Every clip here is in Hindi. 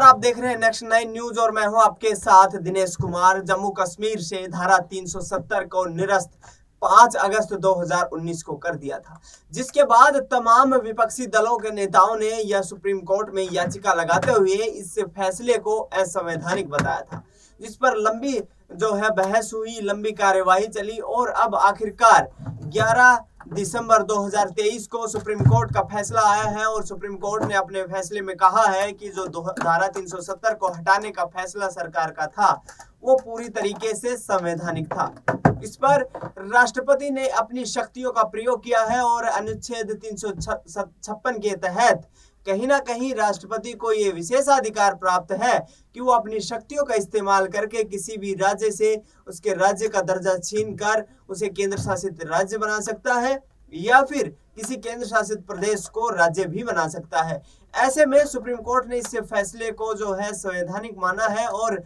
आप देख रहे हैं नेक्स्ट 9 न्यूज और मैं हूं आपके साथ दिनेश कुमार। जम्मू कश्मीर से धारा 370 को निरस्त 5 अगस्त 2019 को कर दिया था, जिसके बाद तमाम विपक्षी दलों के नेताओं ने यह सुप्रीम कोर्ट में याचिका लगाते हुए इस फैसले को असंवैधानिक बताया था, जिस पर लंबी बहस हुई, लंबी कार्यवाही चली और अब आखिरकार 11 दिसंबर 2023 को सुप्रीम कोर्ट का फैसला आया है। और सुप्रीम कोर्ट ने अपने फैसले में कहा है कि जो धारा 370 को हटाने का फैसला सरकार का था वो पूरी तरीके से संवैधानिक था। इस पर राष्ट्रपति ने अपनी शक्तियों का प्रयोग किया है और अनुच्छेद 356 के तहत कहीं ना कहीं राष्ट्रपति को ये विशेषाधिकार प्राप्त है कि वो अपनी शक्तियों का इस्तेमाल करके किसी भी राज्य से उसके राज्य का दर्जा छीनकर उसे केंद्र शासित राज्य बना सकता है या फिर किसी केंद्र शासित प्रदेश को राज्य भी बना सकता है। ऐसे में सुप्रीम कोर्ट ने इस फैसले को संवैधानिक माना है और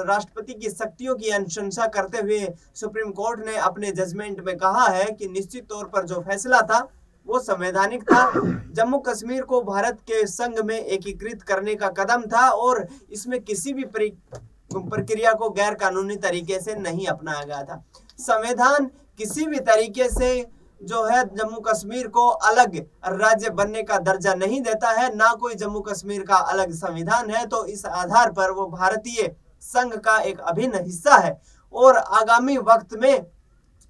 राष्ट्रपति की शक्तियों की अनुशंसा करते हुए सुप्रीम कोर्ट ने अपने जजमेंट में कहा है कि निश्चित तौर पर जो फैसला था वो संवैधानिक था। जम्मू कश्मीर को भारत के संघ में एकीकृत करने का कदम था और इसमें किसी भी प्रक्रिया को गैर कानूनी तरीके से नहीं अपनाया गया था। संविधान किसी भी तरीके से जम्मू कश्मीर को अलग राज्य बनने का दर्जा नहीं देता है, ना कोई जम्मू कश्मीर का अलग संविधान है। तो इस आधार पर वो भारतीय संघ का एक अभिन्न हिस्सा है और आगामी वक्त में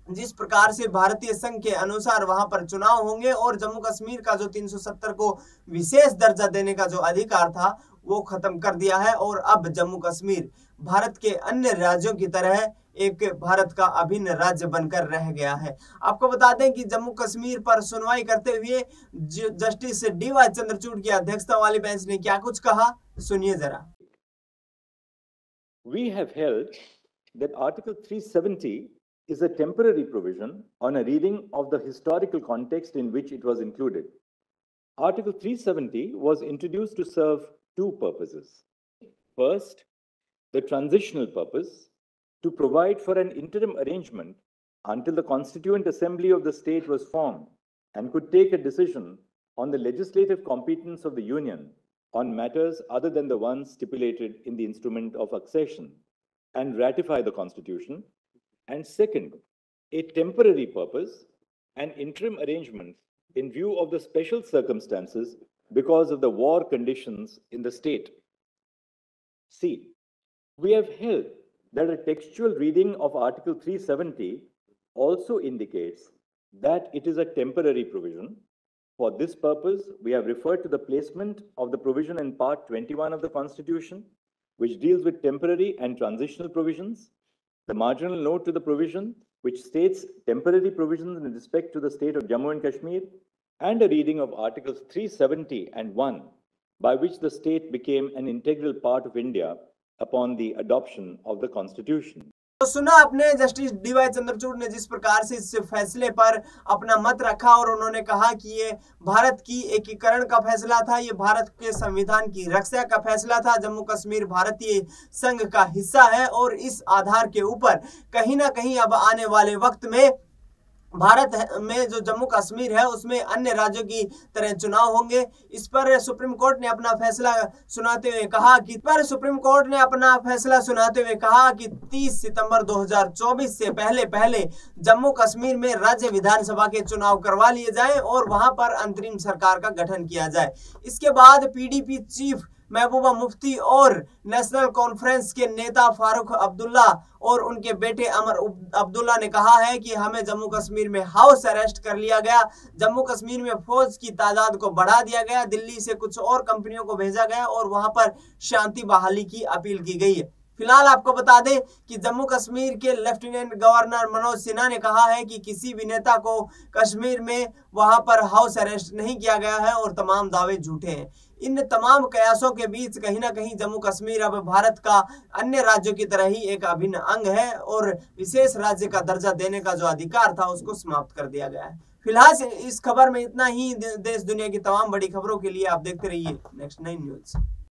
जिस प्रकार से भारतीय संघ के अनुसार वहां पर चुनाव होंगे और जम्मू कश्मीर का जो 370 को विशेष दर्जा देने का जो अधिकार था वो खत्म कर दिया है और अब जम्मू कश्मीर भारत के अन्य राज्यों की तरह एक भारत का अभिन्न राज्य बनकर रह गया है। आपको बता दें कि जम्मू कश्मीर पर सुनवाई करते हुए जस्टिस डी.वाई. चंद्रचूड़ की अध्यक्षता वाली बेंच ने क्या कुछ कहा, सुनिए जरा। We have held that Article 370 is a temporary provision on a reading of the historical context in which it was included. Article 370 was introduced to serve two purposes. First, the transitional purpose to provide for an interim arrangement until the Constituent Assembly of the state was formed and could take a decision on the legislative competence of the Union on matters other than the ones stipulated in the instrument of accession and ratify the Constitution. And second, a temporary purpose, an interim arrangement in view of the special circumstances because of the war conditions in the state. See, we have held that a textual reading of Article 370 also indicates that it is a temporary provision. For this purpose, we have referred to the placement of the provision in Part 21 of the Constitution, which deals with temporary and transitional provisions, the marginal note to the provision, which states temporary provisions in respect to the state of Jammu and Kashmir, and a reading of Articles 370 and 1, by which the state became an integral part of India upon the adoption of the Constitution. तो सुना आपने जस्टिस डी.वाई. चंद्रचूड़ ने जिस प्रकार से इस फैसले पर अपना मत रखा और उन्होंने कहा कि ये भारत की एकीकरण का फैसला था, ये भारत के संविधान की रक्षा का फैसला था। जम्मू कश्मीर भारतीय संघ का हिस्सा है और इस आधार के ऊपर कहीं ना कहीं अब आने वाले वक्त में भारत में जो जम्मू कश्मीर है उसमें अन्य राज्यों की तरह चुनाव होंगे। इस पर सुप्रीम कोर्ट ने अपना फैसला सुनाते हुए कहा कि 30 सितंबर 2024 से पहले जम्मू कश्मीर में राज्य विधानसभा के चुनाव करवा लिए जाएं और वहां पर अंतरिम सरकार का गठन किया जाए। इसके बाद पीडीपी चीफ महबूबा मुफ्ती और नेशनल कॉन्फ्रेंस के नेता फारूक अब्दुल्ला और उनके बेटे अमर अब्दुल्ला ने कहा है कि हमें जम्मू कश्मीर में हाउस अरेस्ट कर लिया गया, जम्मू कश्मीर में फौज की तादाद को बढ़ा दिया गया, दिल्ली से कुछ और कंपनियों को भेजा गया और वहां पर शांति बहाली की अपील की गई है। फिलहाल आपको बता दें कि जम्मू कश्मीर के लेफ्टिनेंट गवर्नर मनोज सिन्हा ने कहा है कि किसी भी नेता को कश्मीर में वहां पर हाउस अरेस्ट नहीं किया गया है और तमाम दावे झूठे हैं। इन तमाम कयासों के बीच कहीं ना कहीं जम्मू कश्मीर अब भारत का अन्य राज्यों की तरह ही एक अभिन्न अंग है और विशेष राज्य का दर्जा देने का जो अधिकार था उसको समाप्त कर दिया गया है। फिलहाल इस खबर में इतना ही। देश दुनिया की तमाम बड़ी खबरों के लिए आप देखते रहिए नेक्स्ट 9 न्यूज।